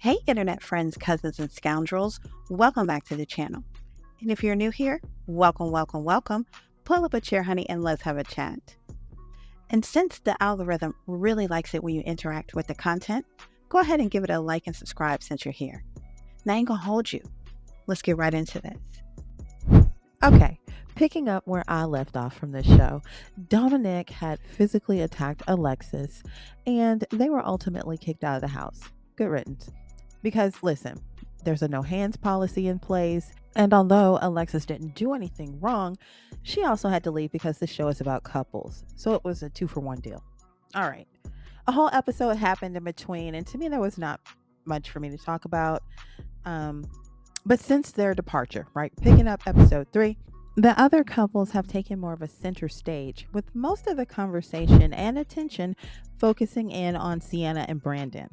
Hey, internet friends, cousins, and scoundrels. Welcome back to the channel. And if you're new here, welcome, welcome, welcome. Pull up a chair, honey, and let's have a chat. And since the algorithm really likes it when you interact with the content, go ahead and give it a like and subscribe since you're here. Now I ain't gonna hold you. Let's get right into this. Okay, picking up where I left off from this show, Dominic had physically attacked Alexis and they were ultimately kicked out of the house. Good riddance. Because listen, there's a no hands policy in place, and although Alexis didn't do anything wrong, she also had to leave because the show is about couples. So it was a 2-for-1 deal. All right. A whole episode happened in between, and to me, there was not much for me to talk about. But since their departure, right, picking up episode 3, the other couples have taken more of a center stage, with most of the conversation and attention focusing in on Sienna and Brandon.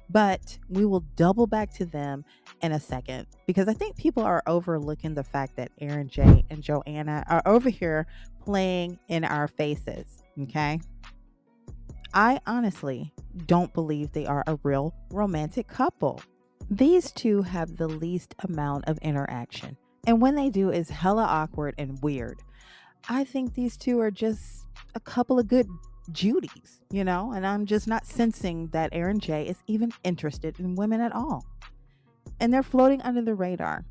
But we will double back to them in a second because I think people are overlooking the fact that Aaron J and Joanna are over here playing in our faces. Okay. I honestly don't believe they are a real romantic couple. These two have the least amount of interaction, and when they do, is hella awkward and weird. I think these two are just a couple of good Judies, and I'm just not sensing that Aaron J is even interested in women at all. And they're floating under the radar.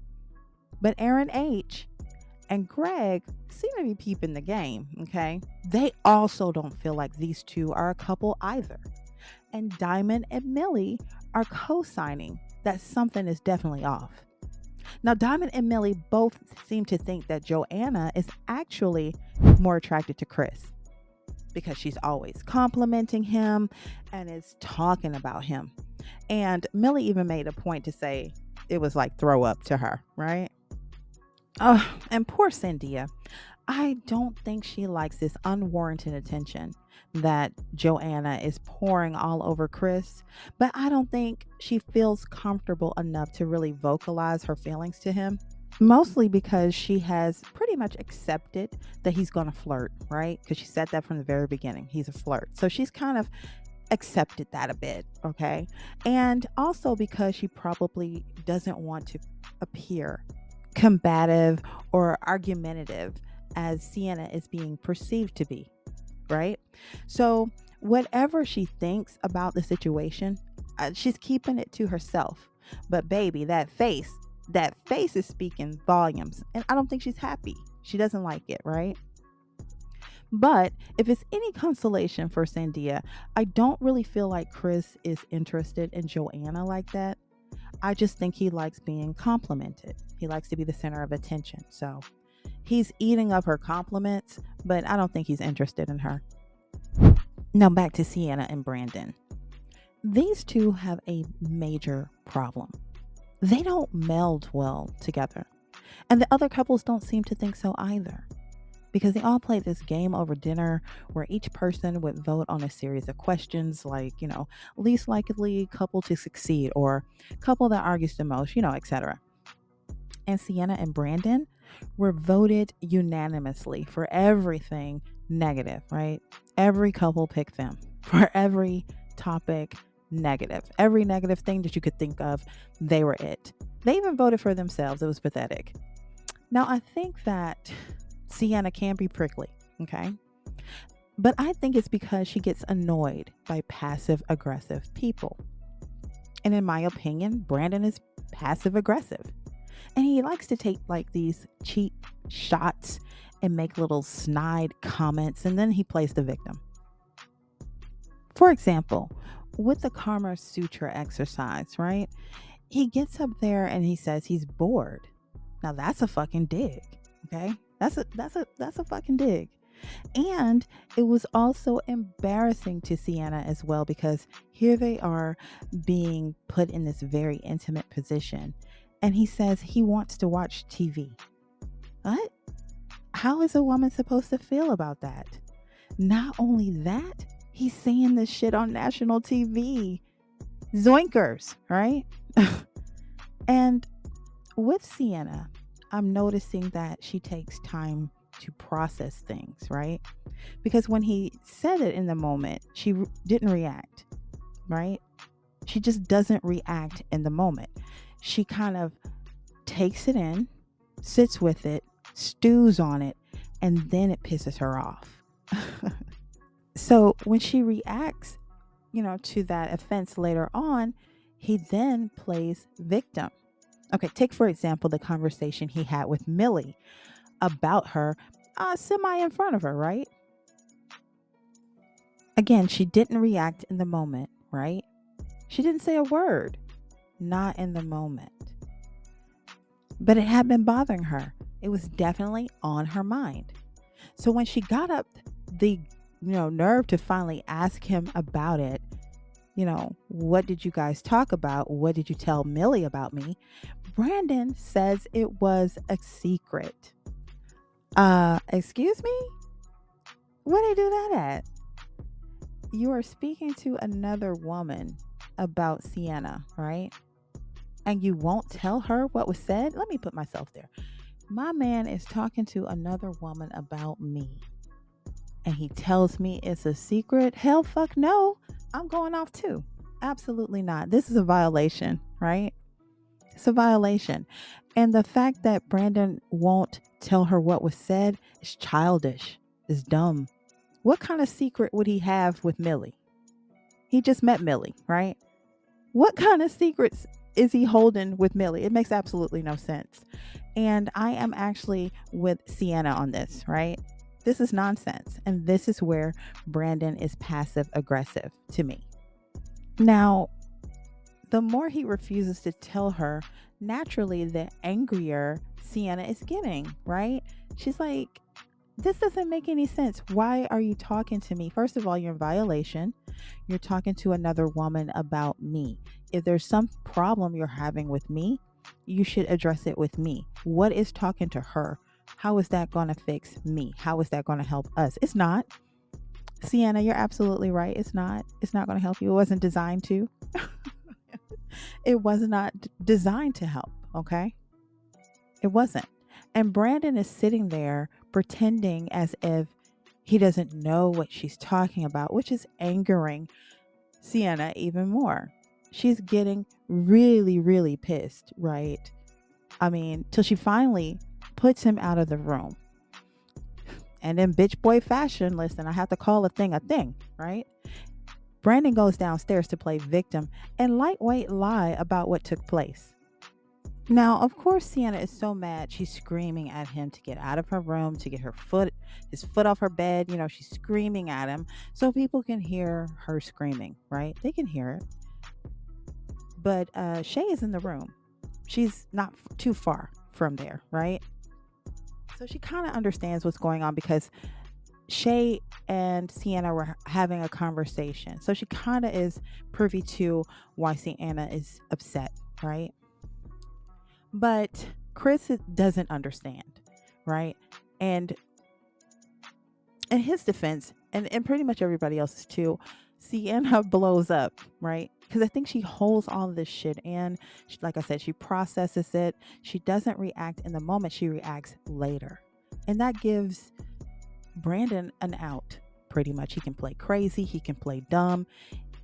But Aaron H and Greg seem to be peeping the game, okay? They also don't feel like these two are a couple either. And Diamond and Millie are co-signing that something is definitely off. Now, Diamond and Millie both seem to think that Joanna is actually more attracted to Chris because she's always complimenting him and is talking about him. And Millie even made a point to say it was like throw up to her, right? Oh, and poor Cynthia. I don't think she likes this unwarranted attention that Joanna is pouring all over Chris, but I don't think she feels comfortable enough to really vocalize her feelings to him. Mostly because she has pretty much accepted that he's going to flirt, right? Because she said that from the very beginning. He's a flirt. So she's kind of accepted that a bit, okay? And also because she probably doesn't want to appear combative or argumentative as Sienna is being perceived to be, right? So whatever she thinks about the situation, she's keeping it to herself. But baby, that face is speaking volumes, and I don't think she's happy. She doesn't like it, right? But if it's any consolation for Sandia, I don't really feel like Chris is interested in Joanna like that. I just think he likes being complimented. He likes to be the center of attention. So he's eating up her compliments, but I don't think he's interested in her. Now back to Sienna and Brandon. These two have a major problem. They don't meld well together. And the other couples don't seem to think so either. Because they all play this game over dinner where each person would vote on a series of questions like, least likely couple to succeed or couple that argues the most, etc. And Sienna and Brandon were voted unanimously for everything negative, right? Every couple picked them for every topic negative. Every negative thing that you could think of, they were it. They even voted for themselves. It was pathetic. Now, I think that Sienna can be prickly, okay? But I think it's because she gets annoyed by passive aggressive people. And in my opinion, Brandon is passive aggressive. And he likes to take like these cheap shots and make little snide comments, and then he plays the victim. For example, with the Karma Sutra exercise, right? He gets up there and he says he's bored. Now that's a fucking dig, okay? That's a fucking dig. And it was also embarrassing to Sienna as well because here they are being put in this very intimate position. And he says he wants to watch TV. What? How is a woman supposed to feel about that? Not only that, he's saying this shit on national TV. Zoinkers, right? And with Sienna, I'm noticing that she takes time to process things, right? Because when he said it in the moment, she didn't react, right? She just doesn't react in the moment. She kind of takes it in, sits with it, stews on it, and then it pisses her off. So when she reacts, to that offense later on, he then plays victim. Okay, take for example the conversation he had with Millie about her semi in front of her, right? Again, she didn't react in the moment, right? She didn't say a word, not in the moment. But it had been bothering her. It was definitely on her mind. So when she got up the nerve to finally ask him about it, what did you guys talk about? What did you tell Millie about me? Brandon says it was a secret. Excuse me? Where did he do that at? You are speaking to another woman about Sienna, right? And you won't tell her what was said? Let me put myself there. My man is talking to another woman about me. And he tells me it's a secret? Hell fuck no. I'm going off too. Absolutely not. This is a violation, right? It's a violation. And the fact that Brandon won't tell her what was said is childish. Is dumb. What kind of secret would he have with Millie? He just met Millie, right? What kind of secrets is he holding with Millie? It makes absolutely no sense. And I am actually with Sienna on this, right? This is nonsense. And this is where Brandon is passive aggressive to me. Now, the more he refuses to tell her, naturally, the angrier Sienna is getting, right? She's like, this doesn't make any sense. Why are you talking to me? First of all, you're in violation. You're talking to another woman about me. If there's some problem you're having with me, you should address it with me. What is talking to her? How is that going to fix me? How is that going to help us? It's not. Sienna, you're absolutely right. It's not. It's not going to help you. It wasn't designed to. It was not designed to help, okay? It wasn't. And Brandon is sitting there pretending as if he doesn't know what she's talking about, which is angering Sienna even more. She's getting really, really pissed, right? I mean, till she finally puts him out of the room. And in bitch boy fashion, listen, I have to call a thing, right? Brandon goes downstairs to play victim and lightweight lie about what took place. Now, of course, Sienna is so mad. She's screaming at him to get out of her room, to get his foot off her bed. She's screaming at him so people can hear her screaming, right? They can hear it. But Shay is in the room. She's not too far from there, right? So she kind of understands what's going on because Shay and Sienna were having a conversation. So she kind of is privy to why Sienna is upset, right? But Chris doesn't understand, right? And in his defense, and pretty much everybody else's too, Sienna blows up, right? Because I think she holds all of this shit in. Like I said, she processes it. She doesn't react in the moment. She reacts later. And that gives Brandon an out, pretty much. He can play crazy. He can play dumb.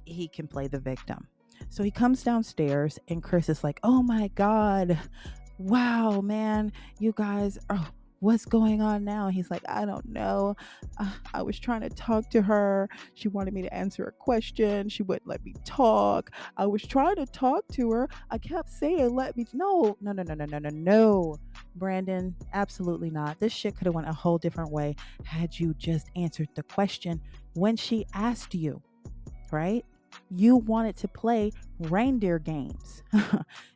He can play the victim. So he comes downstairs and Chris is like, oh my God, wow, man, you guys, what's going on now? And he's like, I don't know. I was trying to talk to her. She wanted me to answer a question. She wouldn't let me talk. I was trying to talk to her. I kept saying, no, Brandon, absolutely not. This shit could have went a whole different way had you just answered the question when she asked you, right? You wanted to play reindeer games.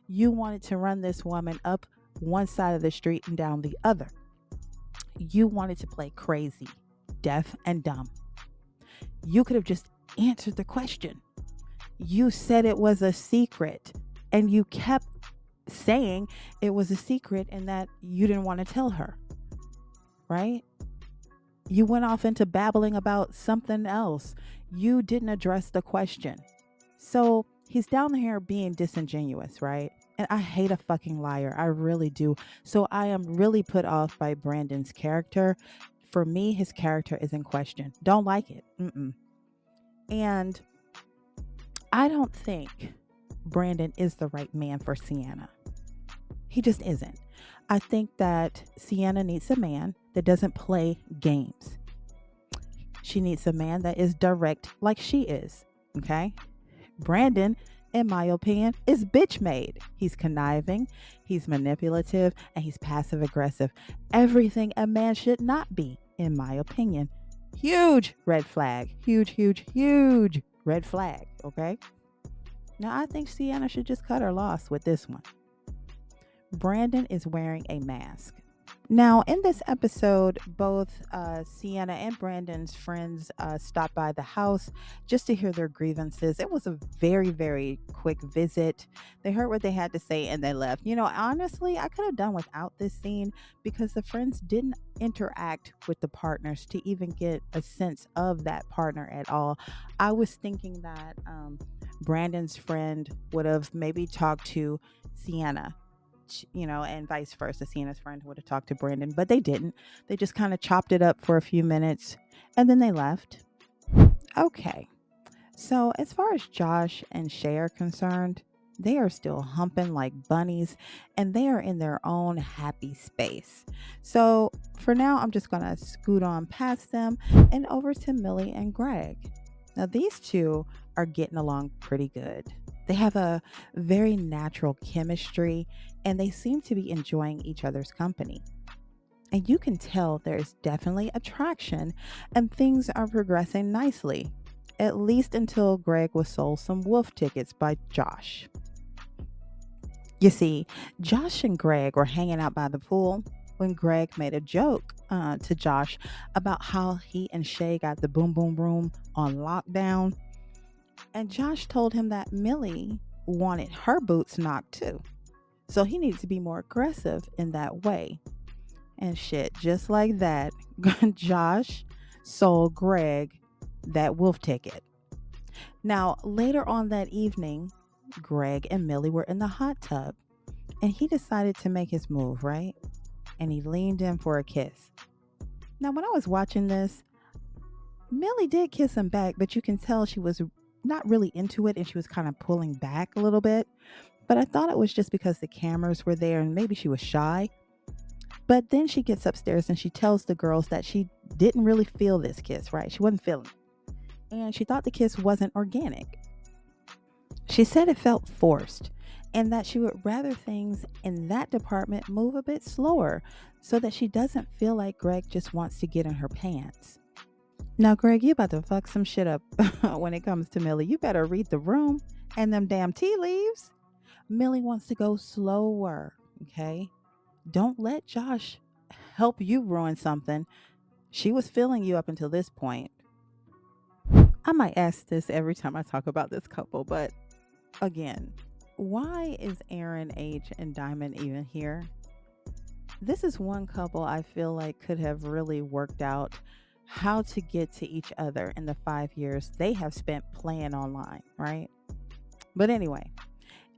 You wanted to run this woman up one side of the street and down the other. You wanted to play crazy, deaf, and dumb. You could have just answered the question. You said it was a secret, and you kept saying it was a secret and that you didn't want to tell her, right? You went off into babbling about something else. You didn't address the question. So he's down here being disingenuous, right? And I hate a fucking liar. I really do. So I am really put off by Brandon's character. For me, his character is in question. Don't like it. And I don't think Brandon is the right man for Sienna. He just isn't. I think that Sienna needs a man that doesn't play games. She needs a man that is direct like she is. Okay? Brandon, in my opinion, is bitch made. He's conniving, he's manipulative, and he's passive aggressive. Everything a man should not be, in my opinion. Huge red flag. Huge, huge, huge red flag. Okay? Now, I think Sienna should just cut her loss with this one. Brandon is wearing a mask. Now, in this episode, both Sienna and Brandon's friends stopped by the house just to hear their grievances. It was a very, very quick visit. They heard what they had to say and they left. You know, honestly, I could have done without this scene because the friends didn't interact with the partners to even get a sense of that partner at all. I was thinking that Brandon's friend would have maybe talked to Sienna, and vice versa. Sienna's friend would have talked to Brandon, but they didn't. They just kind of chopped it up for a few minutes and then they left. Okay. So, as far as Josh and Shay are concerned, they are still humping like bunnies and they are in their own happy space. So, for now, I'm just going to scoot on past them and over to Millie and Greg. Now, these two are getting along pretty good. They have a very natural chemistry and they seem to be enjoying each other's company. And you can tell there's definitely attraction and things are progressing nicely, at least until Greg was sold some wolf tickets by Josh. You see, Josh and Greg were hanging out by the pool when Greg made a joke to Josh about how he and Shay got the boom boom room on lockdown. And Josh told him that Millie wanted her boots knocked too. So he needed to be more aggressive in that way. And shit, just like that, Josh sold Greg that wolf ticket. Now, later on that evening, Greg and Millie were in the hot tub and he decided to make his move, right? And he leaned in for a kiss. Now, when I was watching this, Millie did kiss him back, but you can tell she was not really into it and she was kind of pulling back a little bit. But I thought it was just because the cameras were there and maybe she was shy. But then she gets upstairs and she tells the girls that she didn't really feel this kiss, right? She wasn't feeling it. And she thought the kiss wasn't organic. She said it felt forced and that she would rather things in that department move a bit slower so that she doesn't feel like Greg just wants to get in her pants. Now, Greg, you about to fuck some shit up when it comes to Millie. You better read the room and them damn tea leaves. Millie wants to go slower, okay? Don't let Josh help you ruin something. She was feeling you up until this point. I might ask this every time I talk about this couple, but again, why is Aaron H. and Diamond even here? This is one couple I feel like could have really worked out how to get to each other in the 5 years they have spent playing online, right? But anyway,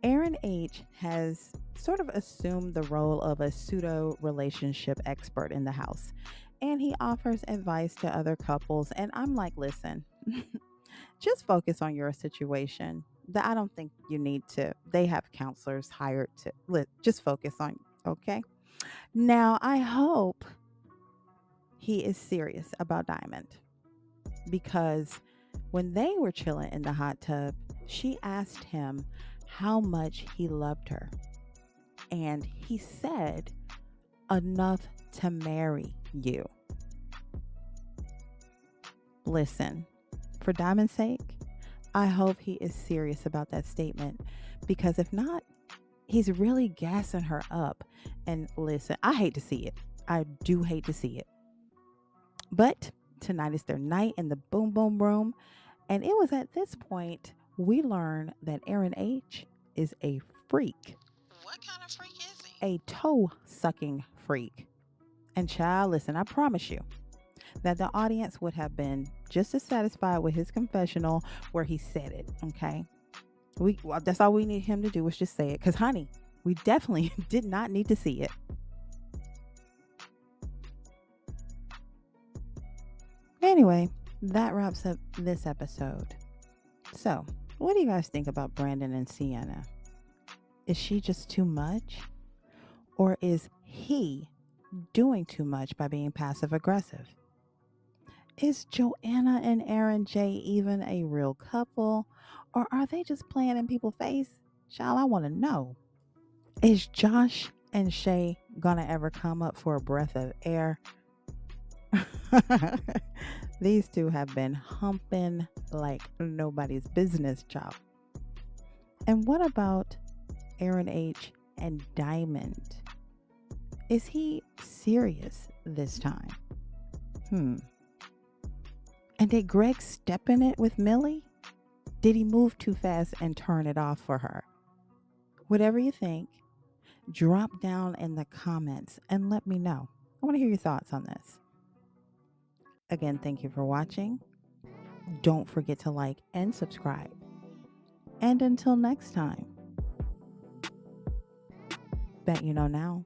Aaron H. has sort of assumed the role of a pseudo relationship expert in the house, and he offers advice to other couples. And I'm like, listen, just focus on your situation. I don't think you need to. They have counselors hired to just focus on, okay? Now, I hope he is serious about Diamond because when they were chilling in the hot tub, she asked him how much he loved her. And he said, enough to marry you. Listen, for Diamond's sake, I hope he is serious about that statement because if not, he's really gassing her up. And listen, I hate to see it. I do hate to see it. But tonight is their night in the boom boom room. And it was at this point we learn that Aaron H. is a freak. What kind of freak is he? A toe-sucking freak. And child, listen, I promise you that the audience would have been just as satisfied with his confessional where he said it, okay? That's all we need him to do was just say it. Because, honey, we definitely did not need to see it. Anyway, that wraps up this episode. So, What do you guys think about Brandon and Sienna? Is she just too much? Or is he doing too much by being passive aggressive? Is Joanna and Aaron J even a real couple? Or are they just playing in people's face? Child, I want to know. Is Josh and Shay gonna ever come up for a breath of air? These two have been humping like nobody's business, child. And what about Aaron H and Diamond? Is he serious this time? And did Greg step in it with Millie? Did he move too fast and turn it off for her? Whatever you think, drop down in the comments and let me know. I want to hear your thoughts on this. Again, thank you for watching. Don't forget to like and subscribe. And until next time, bet you know now.